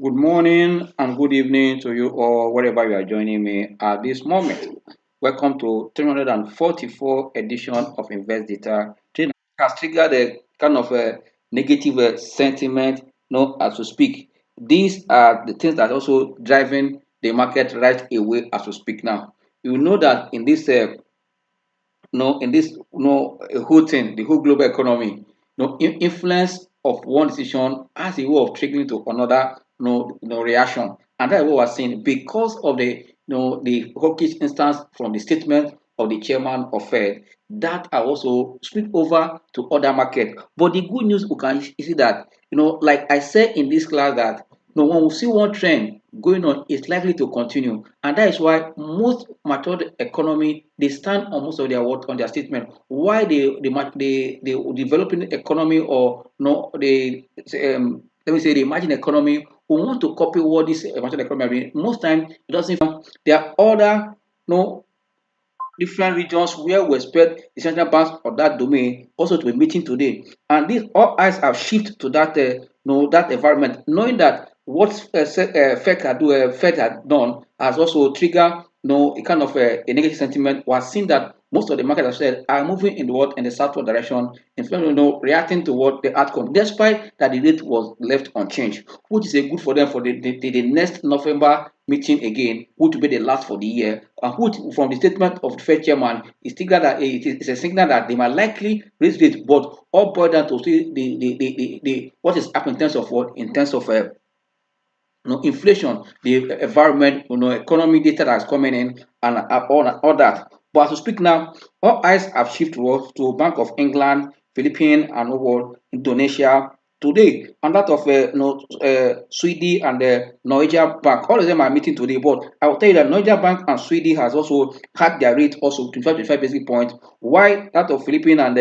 Good morning and good evening to you all, wherever you are joining me at this moment. Welcome to 344 edition of Investdata. It has triggered a kind of a negative sentiment, as we speak. These are the things that are also driving the market right away as we speak now. You know that in this whole thing, the whole global economy, influence of one decision has a way of triggering to another reaction, and that's what we're seeing because of the hawkish instance from the statement of the chairman of Fed that are also speak over to other market. But the good news we can see that, like I said in this class, that when we see one trend going on, it's likely to continue, and that is why most matured economy they stand on most of their work on their statement. Why the developing economy, or no the let me say the emerging economy who want to copy what this emerging economy are doing. Most times it doesn't. There are other different regions where we expect the central banks of that domain also to be meeting today. And these all eyes have shifted to that that environment, knowing that what Fed had done has also triggered a kind of a negative sentiment. We are seeing that most of the market have said are moving in the world in the southward direction, instead of reacting to what the outcome, despite that the rate was left unchanged, which is a good for them for the next November meeting again, which will be the last for the year, and which from the statement of the Fed chairman is signal that it is a signal that they might likely raise rate, but all boiled down to see the what is happening in terms of what, in terms of inflation, the environment, economy data that's coming in, and all that. But as we speak now, all eyes have shifted to Bank of England, Philippines, and Indonesia today, and that of Sweden and the Norwegian Bank. All of them are meeting today. But I will tell you that Norwegian Bank and Sweden has also had their rate also 25 basis points, while that of Philippines and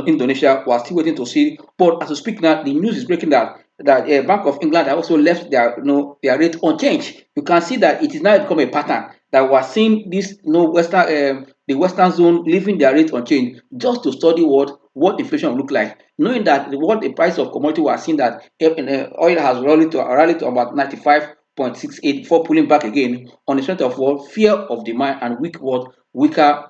Indonesia were still waiting to see. But as we speak now, the news is breaking that Bank of England have also left their rate unchanged. You can see that it is now become a pattern that we are seeing this the Western zone leaving their rate unchanged just to study what inflation will look like, knowing that what the price of commodity we are seeing that oil has rallied to about 95.68 before pulling back again on the strength of what fear of demand and weaker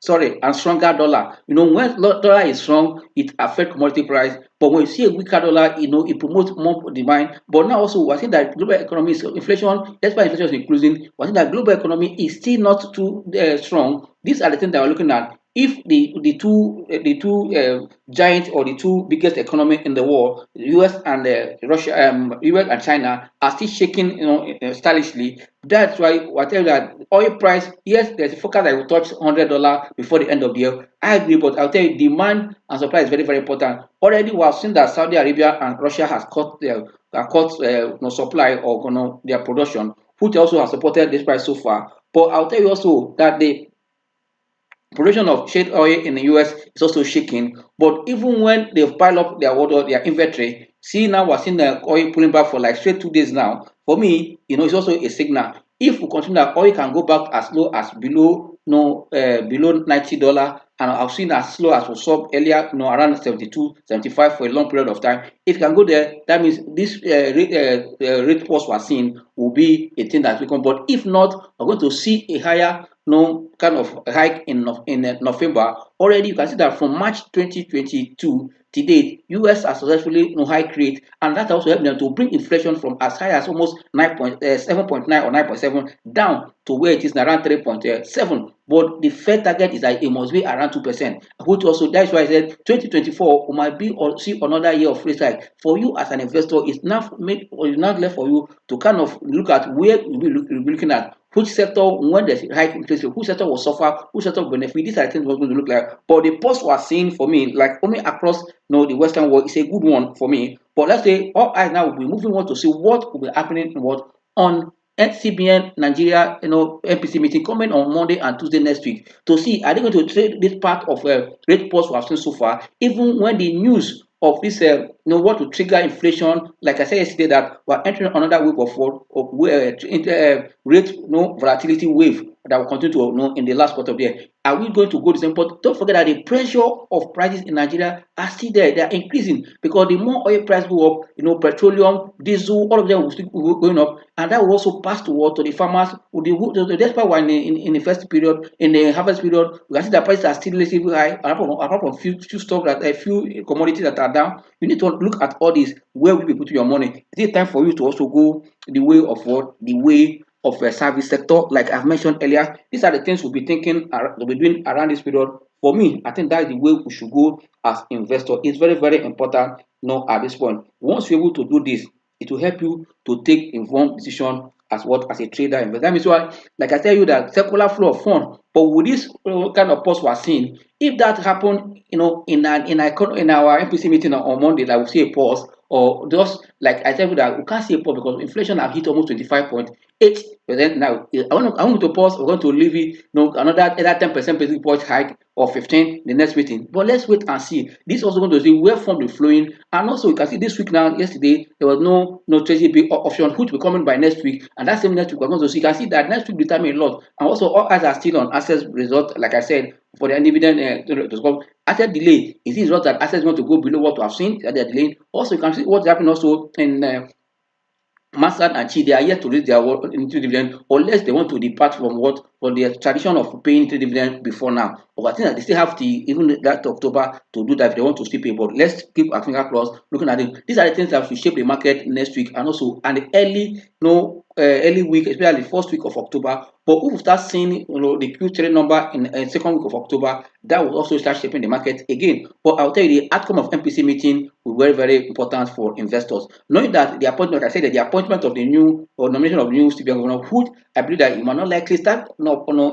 and stronger dollar. When dollar is strong, it affect commodity price. But when you see a weaker dollar, it promotes more demand. But now also we're seeing that global economy is inflation, despite inflation is increasing, we're seeing that global economy is still not too strong. These are the things that we're looking at. If the two giant, or the two biggest economy in the world, US and US and China, are still shaking, stylishly. That's why I tell you that oil price, yes, there's a forecast that will touch $100 before the end of the year. I agree, but I'll tell you, demand and supply is very, very important. Already, we have seen that Saudi Arabia and Russia has cut supply of their production, which also has supported this price so far. But I'll tell you also that the production of shale oil in the US is also shaking. But even when they've piled up their inventory, see now we're seeing the oil pulling back for like straight 2 days now. For me, it's also a signal. If we continue that, oil can go back as low as below $90, and I've seen as slow as we saw earlier, around 72, 75 for a long period of time. If it can go there, that means this rate pause we're seeing will be a thing that we can. But if not, we're going to see a higher no kind of hike in November. Already you can see that from March 2022 to date, US has successfully hike rate, and that also helped them to bring inflation from as high as almost 7.9 or 9.7 down to where it is now around 3.7. But the Fed target is that it must be around 2%, which also that's why I said 2024 might be or see another year of rate hike. For you as an investor, it's not left for you to kind of look at where you'll be looking at which sector, when there's a high interest rate, which sector will suffer, which sector will benefit. These are the things what's going to look like. But the pulse we're seeing for me, like only across the Western world, is a good one for me. But let's say all eyes now will be moving on to see what will be happening in what on NCBN Nigeria, MPC meeting coming on Monday and Tuesday next week to see are they going to trade this part of rate pulse we have seen so far, even when the news of this what to trigger inflation. Like I said yesterday, that we're entering another wave of what of rate volatility wave that will continue to in the last quarter of the year. Are we going to go the same? But don't forget that the pressure of prices in Nigeria are still there. They are increasing because the more oil price go up, petroleum, diesel, all of them will still go going up, and that will also pass to what to the farmers. Despite we're in the first period, in the harvest period, we can see that prices are still relatively high. Apart from few stuff that a few commodities that are down, you need to look at all this. Where will you be putting your money? Is it time for you to also go the way of what? The way of a service sector, like I've mentioned earlier. These are the things we'll be thinking, we'll be doing around this period. For me, I think that is the way we should go as investor. It's very, very important, at this point. Once you're able to do this, it will help you to take informed decision as a trader investor. That means why, like I tell you, that circular flow of fund. But with this kind of pause we're seeing, if that happen, in our MPC meeting on Monday, that we see a pause, or just like I tell you that we can't see a pause because inflation have hit almost 25.8% now. I want to pause. We're going to leave it, another either 10% basic point hike or 15 the next meeting. But let's wait and see. This is also going to see where funds will flowing, and also you can see this week now. Yesterday there was no treasury bill option which will be coming by next week, and that same next week we're going to see. You can see that next week determine a lot, and also all eyes are still on access result. Like I said, for the dividend to come. Asset delay, is this result that asset is going to go below what we have seen that they are delaying? Also, you can see what's happening also in Masan and Chi. They are yet to raise their into dividend unless they want to depart from their tradition of paying into dividend before now. But I think that they still have to even that October to do that if they want to still pay. But let's keep our finger crossed looking at it. These are the things that will shape the market next week, and also and the early week, especially the first week of October. But if we start seeing the Q3 number in second week of October, that will also start shaping the market again. But I'll tell you, the outcome of MPC meeting will be very, very important for investors. Knowing that the appointment, like I said, that the appointment of the new or nomination of the new CBN governor, who I believe that it might not likely start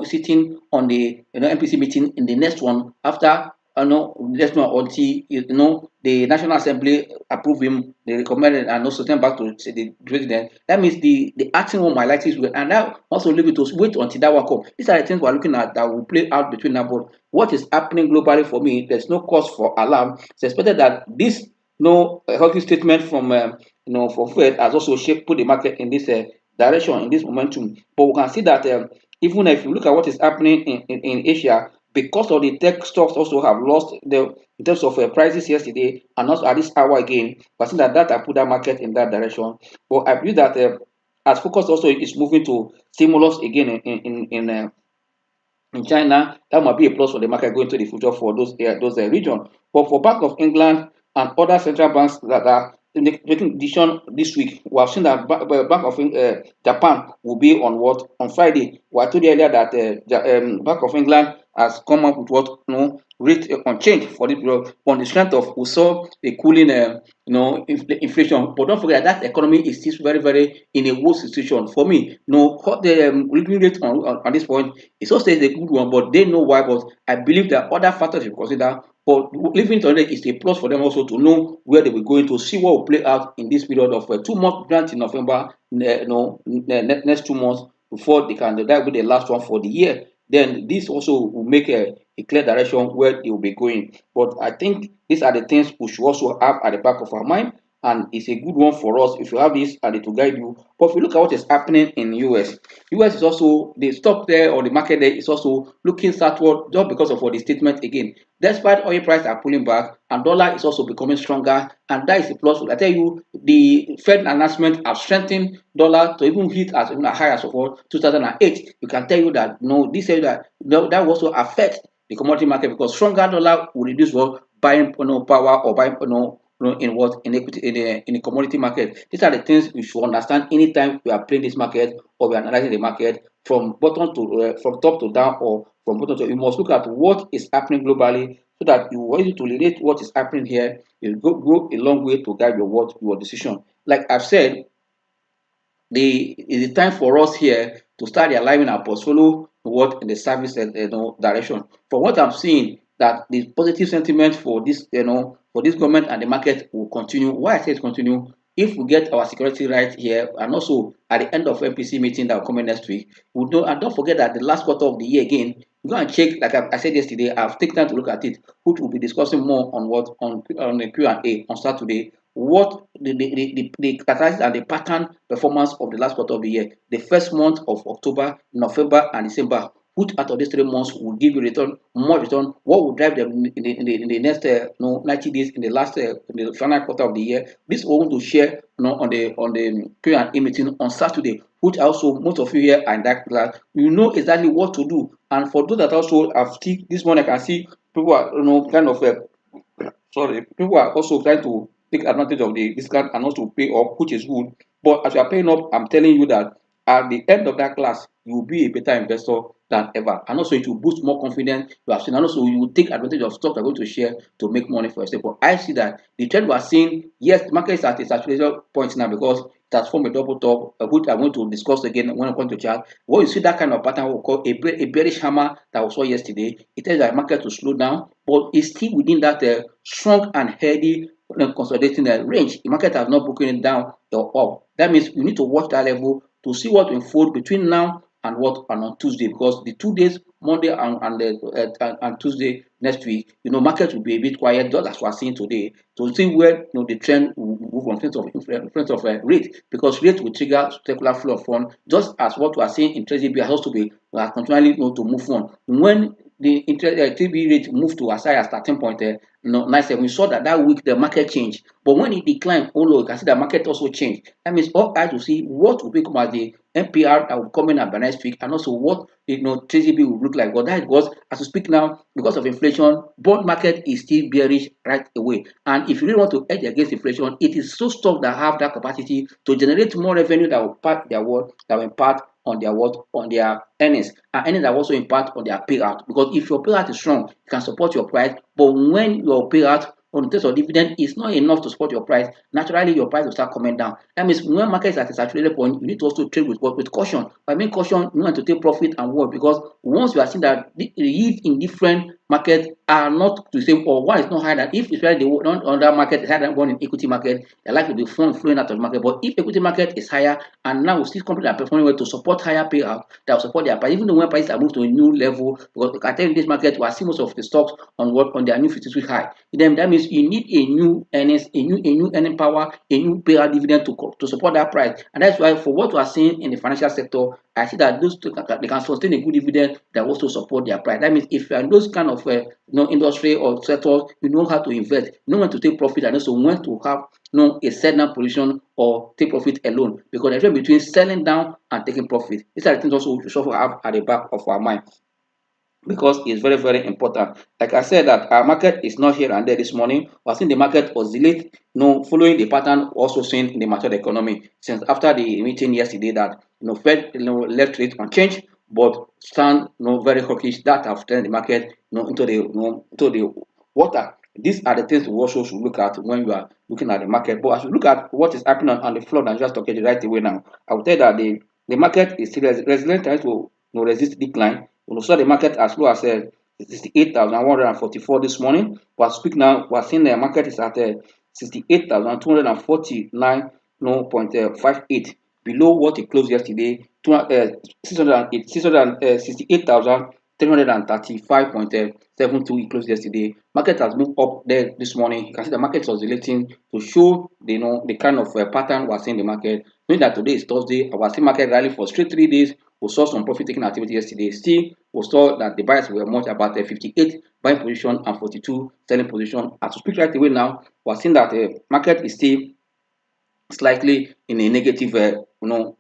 sitting on the MPC meeting in the next one after next one until the National Assembly approve him, they recommend it, and also send back to the president. That means the acting one might likely to, and that also leave it to wait until that one comes. These are the things we're looking at that will play out between now. But what is happening globally, for me, there's no cause for alarm. It's expected that this healthy statement from for Fed has also put the market in this direction, in this momentum. But we can see that even if you look at what is happening in Asia, because of the tech stocks also have lost in terms of prices yesterday, and also at this hour again, but I think that have put that market in that direction. But I believe that as focus also is moving to stimulus again in China, that might be a plus for the market going to the future for those regions. But for Bank of England and other central banks that are making decision this week, we have seen that Bank of Japan will be on Friday. We told you earlier that Bank of England has come up with rate unchanged for this period on the strength of we saw a cooling inflation. But don't forget that economy is still very, very in a worse situation. For me, the living rate on this point is also a good one, but they know why. But I believe there are other factors to consider. But living today is a plus for them also to know where they will going to see what will play out in this period of 2 months grant in November, next 2 months before they can. That will be the last one for the year. Then this also will make a clear direction where they will be going. But I think these are the things we should also have at the back of our mind, and it's a good one for us if you have this and it will guide you. But if you look at what is happening in US is also the stock there or the market there is also looking southward just because of what the statement again. Despite oil prices are pulling back and dollar is also becoming stronger, and that is a plus. I tell you, the Fed announcement have strengthened dollar to even hit as high as of 2008. You can tell you that this says that that will also affect the commodity market because stronger dollar will reduce buying power or buying in equity in the commodity market. These are the things we should understand anytime we are playing this market or we are analyzing the market from bottom to from top to down or from bottom to. You must look at what is happening globally so that you are able to relate what is happening here. It will go a long way to guide your decision. Like I've said, it's time for us here to start aligning our portfolio in the service direction. From what I'm seeing, that the positive sentiment for this for this government and the market will continue. Why I say it continue? If we get our security right here, and also at the end of MPC meeting that will come in next week, we don't and don't forget that the last quarter of the year again, go and check. Like I said yesterday, I've taken time to look at it, which we'll be discussing more on the Q&A on Saturday. what the characteristics and the pattern performance of the last quarter of the year. The first month of October, November, and December. Which out of these 3 months will give you return, more return? What will drive them in the next 90 days in the last in the final quarter of the year? This we want to share on the Q&A meeting on Saturday, which also most of you here are in that class. You know exactly what to do. And for those that also have still this morning, I can see people are kind of sorry, people are also trying to take advantage of the discount and also pay up, which is good. But as you are paying up, I'm telling you that at the end of that class, you will be a better investor than ever. And also, it will boost more confidence you have seen. And also, you will take advantage of stocks you're going to share to make money for yourself. But I see that the trend we are seeing, yes, the market is at a saturation point now because it has formed a double top, which I'm going to discuss again when I come to chart. When you see that kind of pattern, we call a bearish hammer that we saw yesterday, it tells the market to slow down, but it's still within that strong and healthy consolidating range. The market has not broken it down or up. That means you need to watch that level to see what will unfold between now and on Tuesday, because the 2 days, Monday and Tuesday next week, market will be a bit quiet, just as we are seeing today, to see where the trend will move on in front of rate, because rate will trigger circular flow of funds, just as what we are seeing in Treasury has also be continually to move on. When the interest TB rate moved to as high as 13.97. We saw that week the market changed, but when it declined, oh no, you can see the market also changed. That means all eyes will see what will become as the NPR that will come in by next week, and also what TCB will look like. But that is because, as we speak now, because of inflation, bond market is still bearish right away. And if you really want to hedge against inflation, it is so stocks that have that capacity to generate more revenue that will impact their world, that will impact on their on their earnings, and earnings that also impact on their payout. Because if your payout is strong, it can support your price. But when your payout on terms of dividend is not enough to support your price, naturally your price will start coming down. That means when market is at a saturated point, you need to also trade with caution. By making caution, you want to take profit and work, because once you are seeing that the yield in different markets are not the same, or one is not higher than, if it's right, the one on that market is higher than one in equity market, they're likely to be funds flowing out of the market. But if equity market is higher, and now we see companies are performing well to support higher payout, that will support their price, even though when prices are moved to a new level, because I tell you, in this market, we are seeing most of the stocks on their new 52-week high. Then that means you need a new earnings, a new earning power, a new payout dividend to support that price. And that's why for what we are seeing in the financial sector, I see that those two they can sustain a good dividend that also support their price. That means if you are in those kind of industry or sectors, you know how to invest, you know when to take profit, and also when to have a sell down position or take profit alone, because the difference between selling down and taking profit, these are the things also we should have at the back of our mind, because it's very, very important. Like I said, that our market is not here and there this morning. We're seeing the market oscillate, following the pattern also seen in the mature economy since after the meeting yesterday, that Fed left rate unchanged, but stand very hawkish, that have turned the market into the water. These are the things we also should look at when you are looking at the market. But as you look at what is happening on the floor, and just talking right away now, I will tell you that the market is still resilient, trying to resist decline. We saw the market as low as 68,144 this morning. But speak now, we're seeing the market is at 68,249.58, below what it closed yesterday, 68,335.72 it closed yesterday. Market has moved up there this morning. You can see the market is oscillating to show the kind of pattern we're seeing in the market. Knowing that today is Thursday, our still market rally for straight 3 days. We saw some profit taking activity yesterday. Still, we saw that the buyers were much about 58 buying position and 42 selling position. As we speak right away now, we're seeing that the market is still slightly in a negative, in a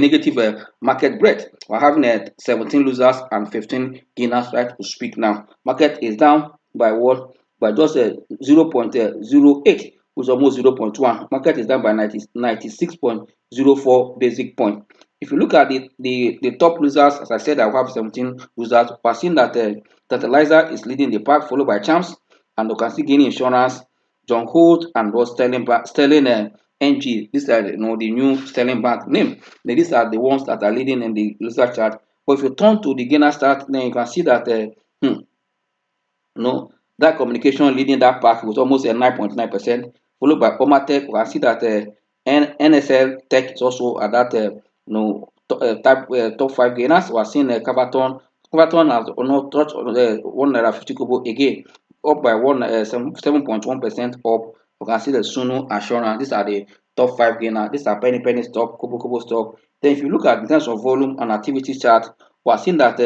negative market breadth. We're having 17 losers and 15 gainers right to speak now. Market is down by what? By just 0.08, which is almost 0.1. Market is down by 96.04 basic point. If you look at the top losers, as I said, I have 17 losers. We're seeing that Fertilizer is leading the pack, followed by Champs, and you can see Guinea Insurance, John Holt, and Ross Sterling NG. These are the new Sterling Bank name. These are the ones that are leading in the loser chart. But if you turn to the gainer chart, then you can see that that communication leading that pack was almost 9.9%, followed by Omatech. We can see that NSL Tech is also at that top 5 gainers. We are seeing Cavaton. Cavaton has touched 1 naira 50 kobo again, up by 7.1% up You can see the Sunu Assurance. These are the top five gainer. These are penny penny stock, Kobo stock. Then if you look at in terms of volume and activity chart, we are seeing that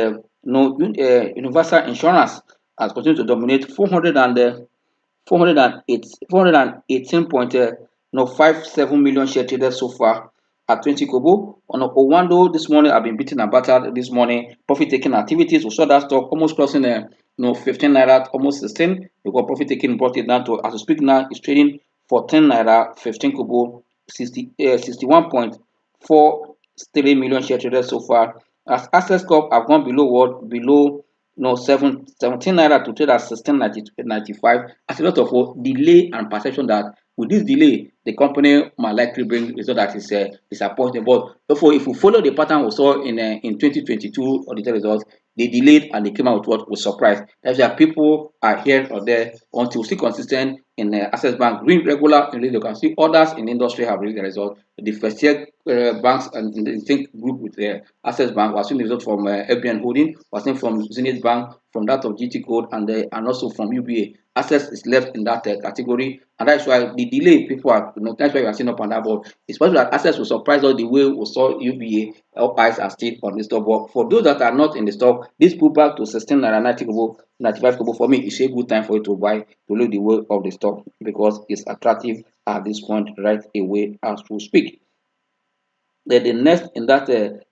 Universal Insurance has continued to dominate 418.57 million share traded so far at 20 kobo. On Owando this morning, I've been beating and battered this morning. Profit taking activities, we saw that stock almost crossing 15 naira, almost 16. Because profit taking brought it down to, as we speak now, it's trading for 10 naira, 15 kobo, 61.43 million share traded so far. As Access Corp have gone below what? Below 17 naira to trade at 16.95 as a lot of what delay and perception that with this delay the company might likely bring result that is disappointing. But therefore, if we follow the pattern we saw in 2022 audited results, they delayed and they came out with what was surprise. That's why people are here or there until still consistent in Access Bank doing regular release. You can see others in the industry have released the result. The first year banks and the think group with Access Bank was seeing the result from FBN Holding, was seen from Zenith Bank, from that of GT Code, and also from UBA. Access is left in that category, and that's why the delay people are, that's why we are seeing up on that board. It's possible that Access will surprise us the way we saw UBA. Our eyes are still on the stock, but for those that are not in the stock, this pullback to 16.90 kobo, 95 kobo for me is a good time for you to buy, to look the way of the stock because it's attractive at this point right away as we speak. Then the next in that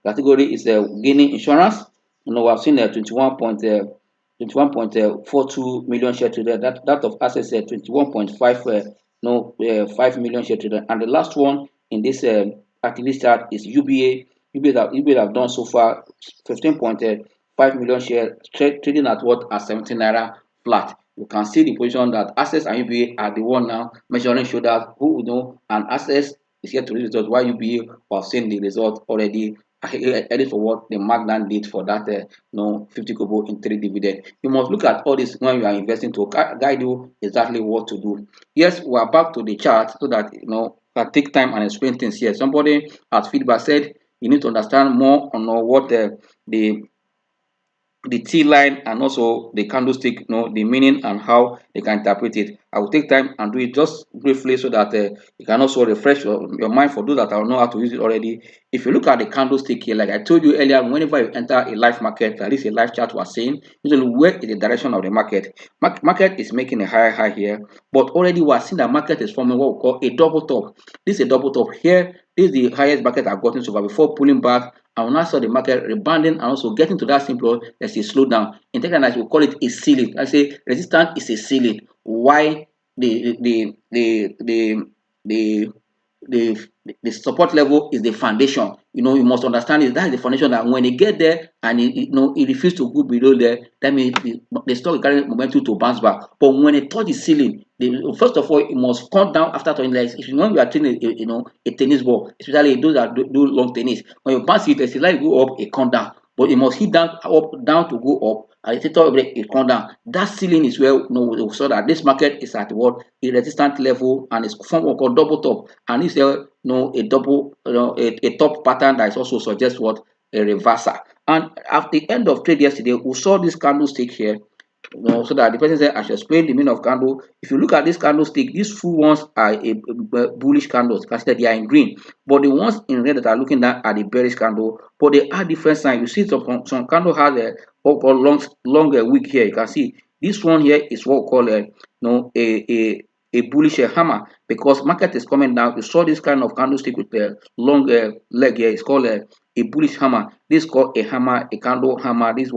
category is gaining insurance. We have seen 21.42 million share trader. That of Access 21.5 5 million share trader. And the last one in this activist chart is UBA. UBA have done so far 15.5 million share trading at what? At 17 naira flat. You can see the position that Access and UBA are the one now measuring shoulders. Who and Access is yet to read the result, while UBA was seeing the result already headed for what the Magnan did for that 50 kobo in 3 dividend. You must look at all this when you are investing to guide you exactly what to do. Yes, we are back to the chart so that can take time and explain things here. Somebody as feedback said you need to understand more on what the T line and also the candlestick, the meaning and how they can interpret it. I will take time and do it just briefly so that you can also refresh your mind for those that I know how to use it already. If you look at the candlestick here, like I told you earlier, whenever you enter a live market, at least a live chart was saying, usually where is the direction of the market? Market is making a higher high here, but already we are seeing that market is forming what we call a double top. This is a double top here. This is the highest market I've gotten so far before pulling back. And when I saw the market rebounding and also getting to that simple, there's a slowdown. In technical, we call it a ceiling. I say resistance is a ceiling. Why the the the support level is the foundation. You must understand is that's the foundation that when they get there and it refuses to go below there, that means the stock is carrying momentum to bounce back. But when it touch the ceiling, first of all, it must come down after touching. Like if you are training a tennis ball, especially those that do long tennis, when you bounce it, it's like go up, it come down. But it must hit down to go up. And the theta break it come down. That ceiling is where we saw that this market is at what a resistant level and it's formed what called double top. And it's a double a top pattern that is also suggests what a reversal. And at the end of trade yesterday, we saw this candlestick here. So that the person said I should explain the meaning of candle. If you look at this candlestick, these full ones are a bullish candles. Consider they are in green, but the ones in red that are looking at are the bearish candle. But they are different signs. You see some candle has a what called longer wick here. You can see this one here is what we call a bullish hammer because market is coming down. You saw this kind of candlestick with a long leg here. It's called a bullish hammer. This is called a hammer, a candle hammer. This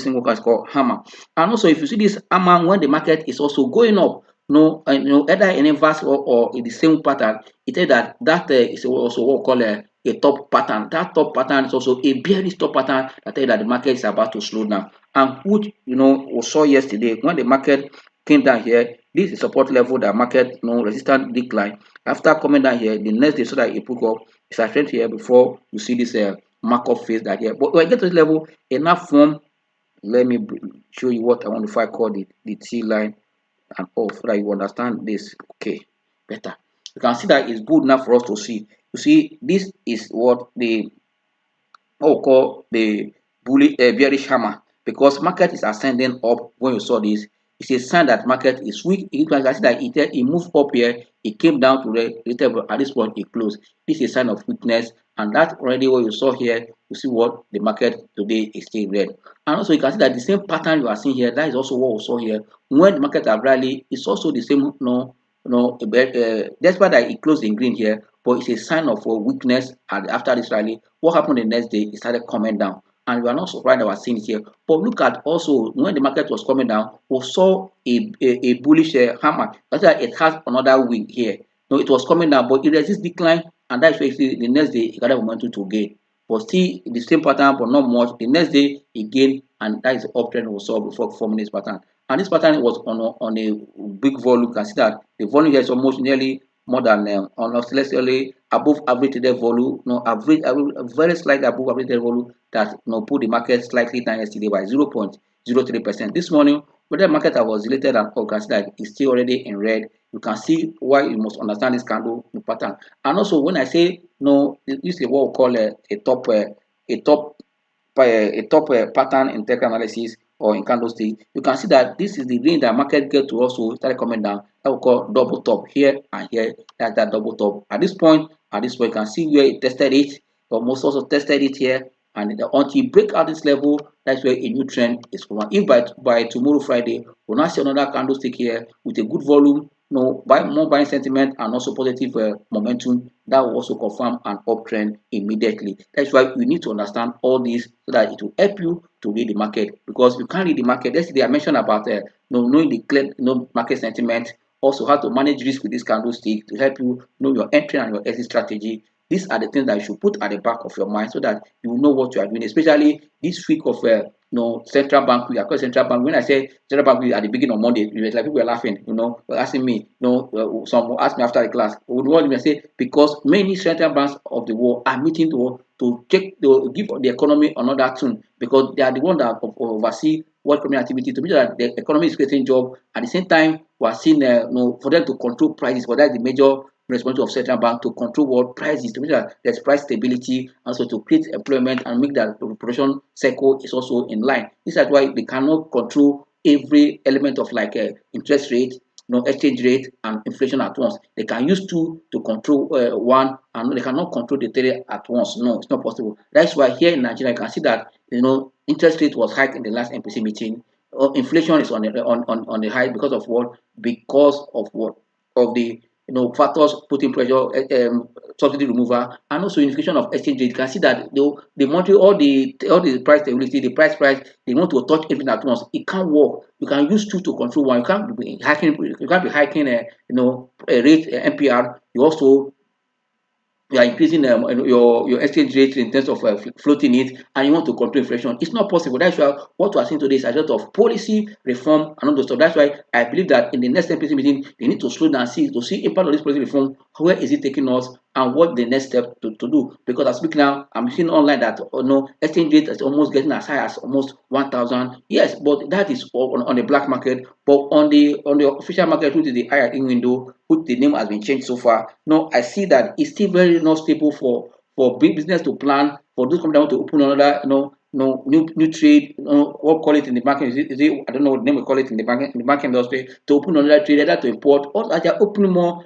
single is called hammer. And also, if you see this hammer when the market is also going up, either in inverse or in the same pattern, it says that is also what we call a top pattern. That top pattern is also a bearish top pattern that tells you that the market is about to slow down. And which we saw yesterday when the market came down here, this is support level that market resistant decline. After coming down here, the next day so that it broke up, it's a trend here before you see this markup phase that here. But when I get to this level, enough form. Let me show you what I want to call the T line and off so that you understand this. Okay, better. You can see that it's good enough for us to see. You see, this is what we call the bearish hammer because market is ascending up when you saw this. It's a sign that market is weak. You can see that it moved up here, it came down to the little at this point it closed. This is a sign of weakness, and that's already what you saw here. You see what the market today is still red. And also you can see that the same pattern you are seeing here, that is also what we saw here. When the market have rallied, it's also the same, despite that it closed in green here, but it's a sign of weakness. And after this rally, what happened the next day? It started coming down, and we are not surprised that we're seeing it here. But look at also when the market was coming down, we saw a bullish hammer. That's why it has another wing here. No, it was coming down, but it resists decline, and that's why you see the next day it got a momentum to gain. But still the same pattern, but not much. The next day it gained, and that is the uptrend we saw before forming this pattern. And this pattern was on a big volume. You can see that the volume here is almost nearly more than almost let's say above average traded volume, no average, very slightly above average traded volume that put the market slightly down yesterday by 0.03%. This morning, whether market that was related and all can see that it's still already in red. You can see why you must understand this candle pattern. And also when I say no, this is what we call a top pattern in tech analysis or in candlestick. You can see that this is the range that market get to also start coming down. That we call double top here and here. That's that double top. At this point, you can see where it tested it. Almost also tested it here, and until you break out this level, that's where a new trend is coming. If by tomorrow Friday, we'll now see another candlestick here with a good volume, buy more buying sentiment and also positive momentum, that will also confirm an uptrend immediately. That's why you need to understand all this so that it will help you to read the market. Because you can't read the market. Yesterday I mentioned about knowing the clear market sentiment, also how to manage risk with this candlestick to help you know your entry and your exit strategy. These are the things that you should put at the back of your mind so that you know what you are doing, especially this week of central bank week. I call central bank. When I say central bank week at the beginning of Monday, like people were laughing, were asking me, some will ask me after the class, what do you say? Because many central banks of the world are meeting to check, to give the economy another tune, because they are the one that oversee world economic activity to make sure that the economy is creating job. At the same time, we are seeing for them to control prices, for that the major responsibility of central bank to control what prices, to make sure that there's price stability, also to create employment and make that the production cycle is also in line. This is why they cannot control every element of like interest rate, exchange rate and inflation at once. They can use two to control one, and they cannot control the three at once. No, it's not possible. That's why here in Nigeria, you can see that interest rate was hiked in the last MPC meeting. Inflation is on the high because of what? Because of what? Of the factors putting pressure, subsidy removal, and also unification of exchange rate. You can see that the monetary, all the price stability, the price, they want to touch everything at once. It can't work. You can use two to control one. You can't be hiking a rate MPR. You are increasing your exchange rate in terms of floating it, and you want to control inflation. It's not possible. That's why what we are seeing today is a lot of policy reform and all those stuff. That's why I believe that in the next MPC meeting, they need to slow down, to see impact of this policy reform. Where is it taking us, and what the next step to do? Because as I speak now, I'm seeing online that no exchange rate is almost getting as high as almost 1,000. Yes, but that is on the black market. But on the official market, which is the IRE window, which the name has been changed so far. No, I see that it's still very not stable for big business to plan, for those companies that want to open another new trade. What call it in the banking? Is it I don't know what name we call it in the banking industry, to open another trade, either to import, or that they are opening more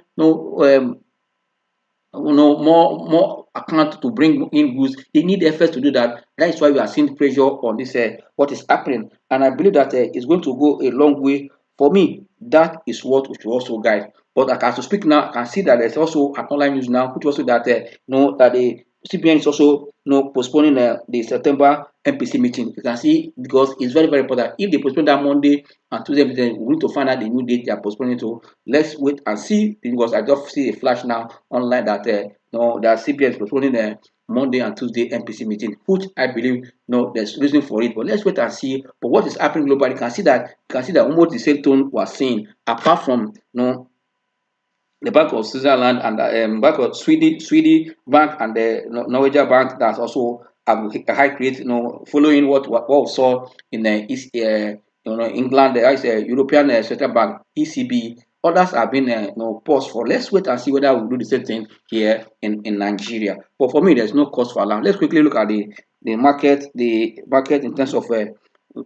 more account to bring in goods. They need efforts to do that. That is why we are seeing pressure on this what is happening, and I believe that it's going to go a long way. For me, that is what we should also guide. But like as to speak now, I can see that there's also an online news now, which also that that the CBN is also postponing the September MPC meeting. You can see, because it's very very important. If they postpone that Monday and Tuesday, then we need to find out the new date they are postponing to. Let's wait and see, because I just see a flash now online that that CBN is postponing Monday and Tuesday MPC meeting, which I believe there's reason for it. But let's wait and see. But what is happening globally, you can see that almost the same tone we're seeing, apart from the Bank of Switzerland and the Bank of Sweden Bank and the Norwegian Bank, that's also have a high rate, following what we saw in East, England, European Central Bank (ECB). Others have been paused for. Let's wait and see whether we'll do the same thing here in Nigeria. But for me, there's no cause for alarm. Let's quickly look at the market in terms of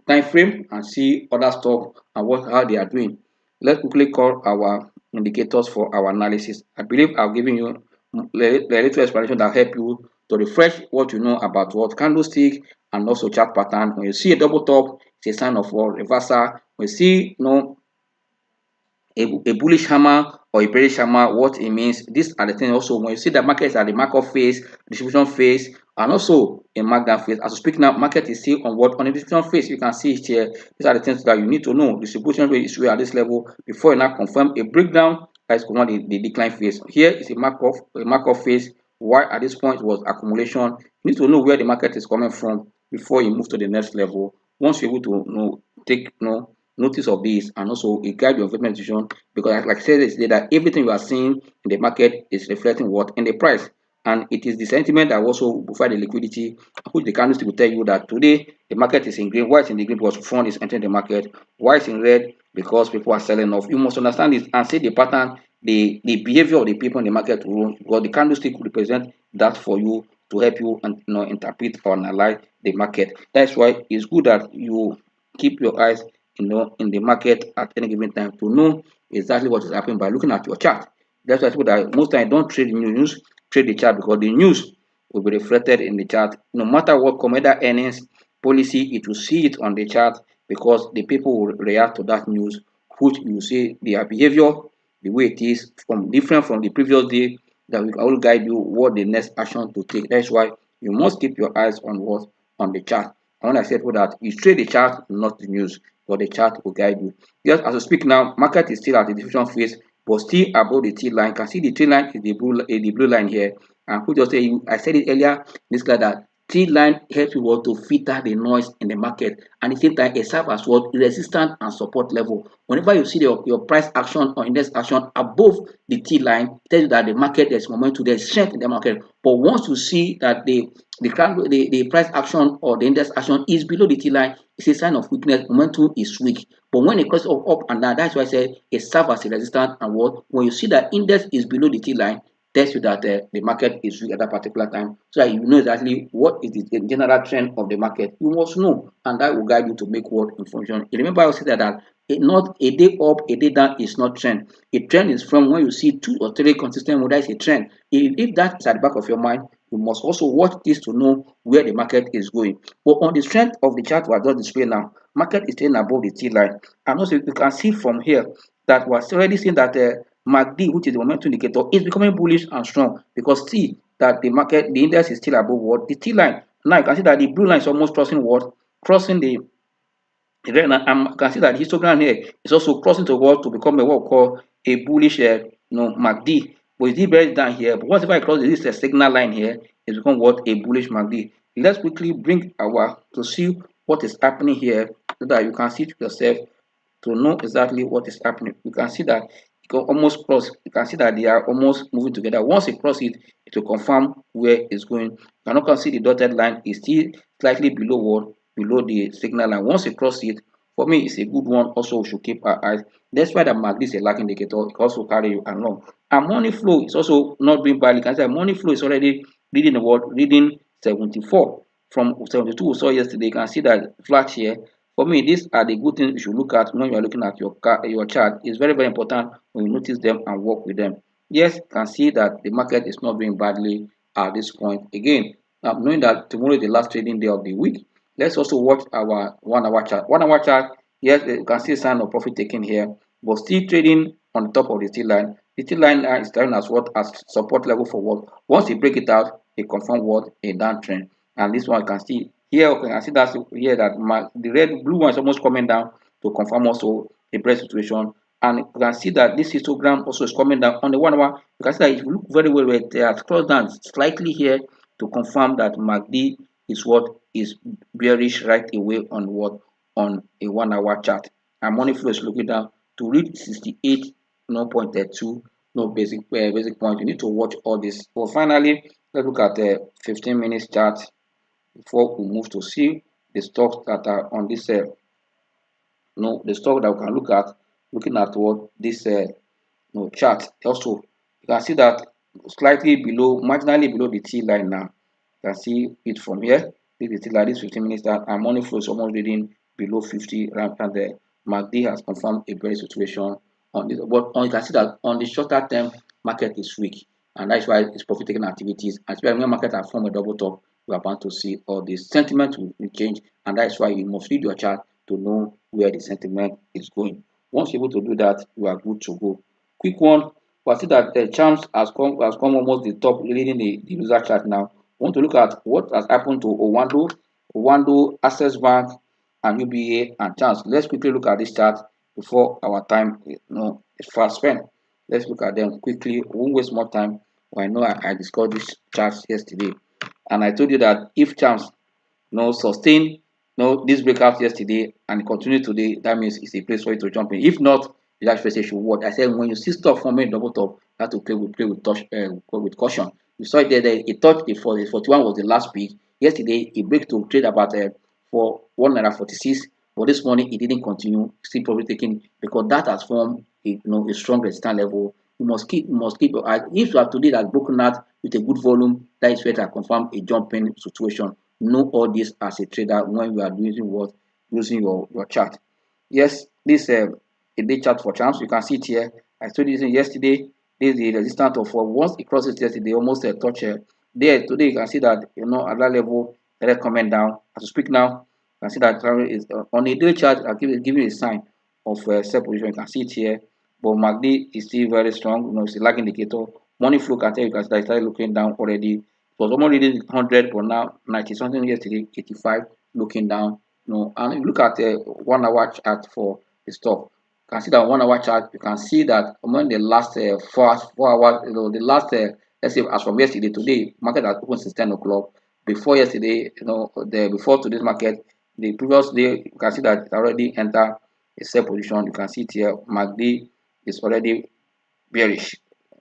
time frame and see other stock and what how they are doing. Let's quickly call our indicators for our analysis. I believe I've given you the little explanation that help you to refresh what you know about what candlestick and also chart pattern. When you see a double top, it's a sign of what reversal. When you see a bullish hammer or a bearish hammer, what it means. These are the things also when you see the markets at the markup phase, distribution phase, and also a markdown phase. As we speak now, market is still on what on the distribution phase. You can see it here. These are the things that you need to know. Distribution phase is at this level before you now confirm a breakdown. That is called the decline phase. Here is a markup phase. Why at this point was accumulation. You need to know where the market is coming from before you move to the next level. Once you're able to take notice of this and also it guide your investment decision because like I said yesterday that everything you are seeing in the market is reflecting what in the price and it is the sentiment that also provide the liquidity which the candlestick will tell you that today the market is in green. Why it's in the green? Because fund is entering the market. Why it's in red? Because people are selling off. You must understand this and see the pattern, the behavior of the people in the market will because the candlestick will represent that for you to help you and interpret or analyze the market. That's why it's good that you keep your eyes in the market at any given time to know exactly what is happening by looking at your chart. That's why people that most time don't trade news, trade the chart because the news will be reflected in the chart. No matter what come either earnings policy, it will see it on the chart because the people will react to that news, which you see their behavior, the way it is from different from the previous day that will guide you what the next action to take. That's why you must keep your eyes on what on the chart. And when I said for that, you trade the chart, not the news, but the chart will guide you. Yes, as we speak now, market is still at the diffusion phase, but still above the T line. You can see the T line is the blue line here. And who just say I said it earlier, this guy that T line helps you what to filter the noise in the market, and at the same time it serves as what resistance and support level. Whenever you see your price action or index action above the T line, it tells you that the market there's momentum, there's strength in the market. But once you see that the price action or the index action is below the T line, it's a sign of weakness. Momentum is weak. But when it crosses up and down, that's why I said it serves as a resistance and what when you see that index is below the T line, tells you that the market is weak at that particular time, so that you know exactly what is the general trend of the market. You must know, and that will guide you to make what information. You remember I said that not a day up, a day down is not trend. A trend is from when you see 2 or 3 consistent moves. That is a trend. If that is at the back of your mind, you must also watch this to know where the market is going. But on the strength of the chart we are just displaying now, market is staying above the T line, and also you can see from here that we're already seeing that MACD, which is the momentum indicator, is becoming bullish and strong because see that the index is still above what the T line. Now you can see that the blue line is almost crossing what crossing the red line, and you can see that the histogram here is also crossing to what to become a what we call a bullish MACD. But it's very down here. But whatever I cross this signal line here, it's become what a bullish MACD. Let's quickly bring our to see what is happening here so that you can see it yourself to know exactly what is happening. You can see that it can almost cross. You can see that they are almost moving together. Once it cross it, it will confirm where it's going. You can also see the dotted line is still slightly below what below the signal line. Once it cross it, for me, it's a good one. Also, we should keep our eyes. That's why the MACD is a lag indicator. It can also carry you along. And money flow is also not doing badly. You can say money flow is already reading the word reading 74 from 72 we saw yesterday. You can see that flat here. For me, these are the good things you should look at when you are looking at your chart. It's very, very important when you notice them and work with them. Yes, you can see that the market is not doing badly at this point. Again, knowing that tomorrow is the last trading day of the week, let's also watch our 1 hour chart. 1 hour chart, yes, you can see a sign of profit taking here, but still trading on the top of the T line. The T line is telling us what as support level for what. Once you break it out, it confirm what a downtrend. And this one you can see here, okay, I see that here that the blue one is almost coming down to confirm also a break situation. And you can see that this histogram also is coming down on the 1 hour. You can see that if you look very well, it has crossed down slightly here to confirm that MACD is what is bearish right away on what on a 1 hour chart. And money flow is looking down to reach 68 no 0.32 no basic point. You need to watch all this. So finally, let's look at the 15 minutes chart before we move to see the stocks that are on this the stock that we can look at looking at what this chart. Also you can see that slightly below, marginally below the T line now. You can see it from here. This is T line, this 15 minutes chart, and money flow is almost reading below 50, and the MACD has confirmed a bearish situation on this. But you can see that on the shorter term, market is weak, and that's why it's profit taking activities. And especially when market has formed a double top, you are bound to see all the sentiment will change, and that's why you must read your chart to know where the sentiment is going. Once you're able to do that, you are good to go. Quick one, we see that the Champs has come almost the top leading the user chart now. We want to look at what has happened to Owando, Access Bank, and UBA and Chance. Let's quickly look at this chart before our time is fast spent. Let's look at them quickly. We won't waste more time. I know I discussed this charts yesterday, and I told you that if Chance sustain this breakout yesterday and continue today, that means it's a place for you to jump in. If not, you actually say should what I said, when you see stuff forming double top, you have to play with touch with caution. You saw it there, it touched the 41 was the last peak. Yesterday it break to trade about for 1.46, but this morning it didn't continue, still probably taking, because that has formed a strong resistance level. You must keep your eye. If you have today that broken out with a good volume, that is where to confirm a jumping situation. Know all this as a trader when you are using your chart. Yes, this a day chart for champs. You can see it here. I told you this yesterday. This is the resistance of once it crosses yesterday, almost a touch there. Today you can see that at that level, they're coming down. As we speak now, you can see that is on a daily chart. I'll give you a sign of sell position. You can see it here. But MACD is still very strong. It's a lag indicator. Money flow can tell you guys that it started looking down already. It was almost reading 100, but now 90 something yesterday, 85, looking down. And if you look at the 1 hour chart for the stock, you can see that 1 hour chart. You can see that among the last 4 hours, the last let's say as from yesterday, today market has opened since 10 o'clock. Before yesterday, before today's market, the previous day, you can see that it already entered a sell position. You can see it here. MACD is already bearish.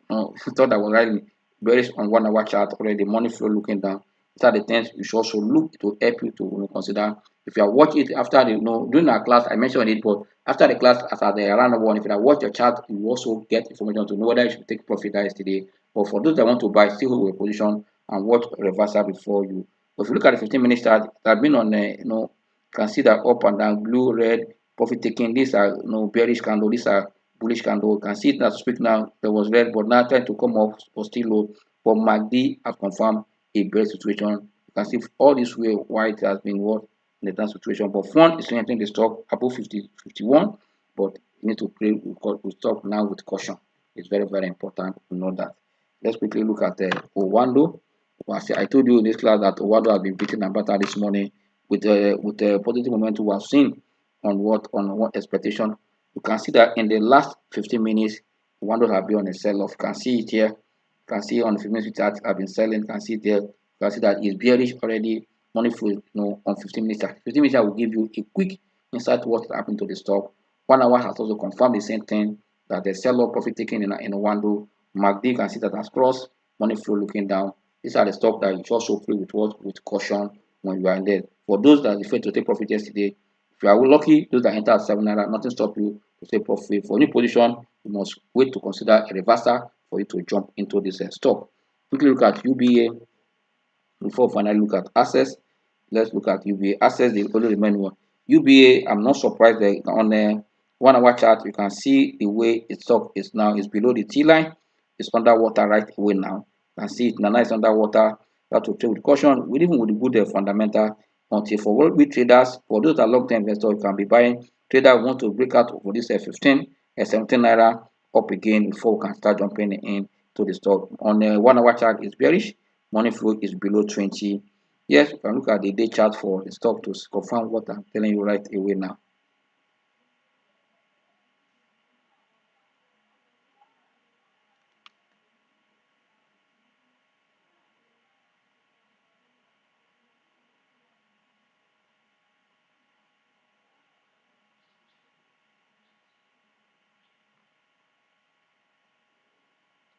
If you thought that was already bearish on 1 hour chart, already money flow looking down. These are the things you should also look to help you to consider. If you are watching it after during our class, I mentioned it, but after the class, after the round one, if you have watched your chart, you also get information to know whether you should take profit yesterday. But for those that want to buy, still hold your position and watch reversal before you. But if you look at the 15-minute chart, it has been on you can see that up and down, blue, red, profit taking. These are bearish candle. These are bullish candle. You can see it as speak now. There was red, but now trying to come up was still low. But MACD has confirmed a bearish situation. You can see all this way why it has been what in the down situation. But fund is entering the stock above 50, 51. But you need to play with stock now with caution. It's very, very important to know that. Let's quickly look at the Owando. I told you in this class that Owando has been beating Nabata this morning with the positive momentum we have seen on what expectation. You can see that in the last 15 minutes, Owando have been on a sell-off. You can see it here. You can see on the 15-minute chart have been selling. You can see it there. You can see that it's bearish already. Money flow, on 15-minute chart. 15-minute chart will give you a quick insight what happened to the stock. 1 hour has also confirmed the same thing, that the sell-off profit taking in Owando. MACD, you can see that has crossed. Money flow looking down. These are the stock that you should also play with caution when you are in there. For those that failed to take profit yesterday, if you are lucky, those that enter at 7 naira, nothing stop you to take profit. For new position, you must wait to consider a reversal for you to jump into this stock. Quickly look at UBA before finally look at Access. Let's look at UBA. Access, the only remaining one. UBA, I'm not surprised that on the 1 hour chart, you can see the way its stock is now is below the T line. It's underwater right away now. You can see it now, it's underwater. You have to trade with caution, even with the good fundamental. Until for we traders, for those that long-term investors, you can be buying. Trader want to break out for this 15 17 naira up again before we can start jumping in to the stock. On the 1 hour chart, is bearish. Money flow is below 20. Yes, you can look at the day chart for the stock to confirm what I'm telling you right away now.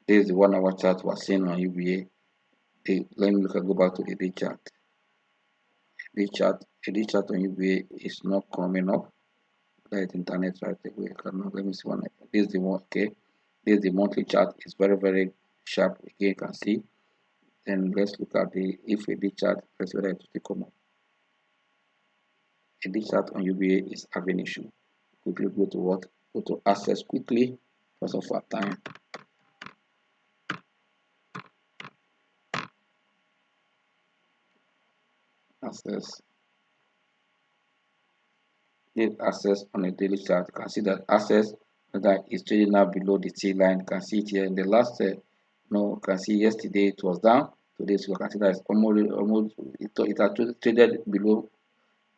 This is the 1 hour chart we're seeing on UBA. Let me go back to the day chart. The day chart on UBA is not coming up. Let internet right away. Let me see one. This is the one. Okay, this is the monthly chart. It's very, very sharp. Again, you can see. Then let's look at the if a day chart. Let's see whether it will come up. a digital chart on UBA is having issue. Quickly go to what? Go to access quickly because of our time. Access. Need access on a daily chart. You can see that access that is trading now below the T line. You can see it here in the last no, you can see yesterday it was down. Today so you can see that it's almost it has traded below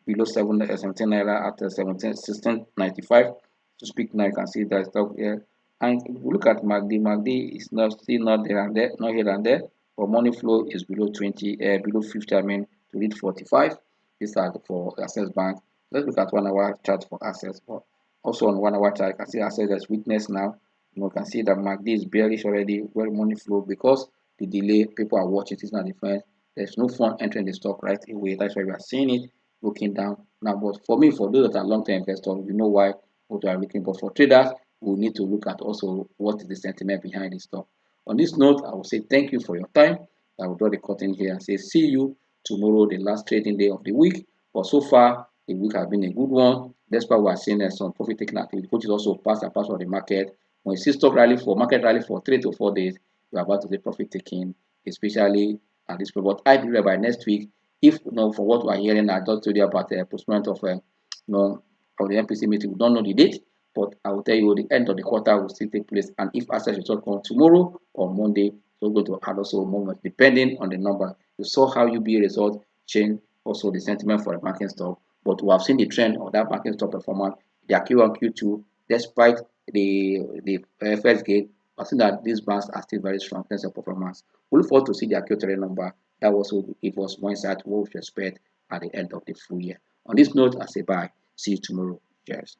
17 naira at 17 16.95 to speak now. You can see that stock here. And if you look at MACD is not still not there and there, not here and there, but money flow is below 20, below 50, I mean, to reach 45. These are for Access Bank. Let's look at 1 hour chart for Access. But also on 1 hour chart, you can see Access has weakness now. You can see that MACD is bearish already, where money flow because the delay, people are watching, it's not different. There's no fund entering the stock right away. That's why we are seeing it looking down now. But for me, for those that are long-term investors, you know why what we are looking. But for traders, we need to look at also what is the sentiment behind the stock. On this note, I will say thank you for your time. I will draw the curtain here and say see you tomorrow, the last trading day of the week. But so far, the week has been a good one. Despite we are seeing some profit taking activity, which is also part and parcel of the market. When you see stock rally for market rally for 3 to 4 days, you are about to see profit taking, especially at this point. But I believe by next week, if for what we are hearing, I just told you about the postponement of of the MPC meeting. We don't know the date, but I will tell you the end of the quarter will still take place. And if access result come tomorrow or Monday, so going to add also movement depending on the number. You saw how UBA result change also the sentiment for the banking stock, but we have seen the trend of that banking stock performance. Their Q1, Q2, despite the first gate, I think that these banks are still very strong in terms of performance. We look forward to see their Q3 number. That also give us one insight what we should expect at the end of the full year. On this note, I say bye. See you tomorrow. Cheers.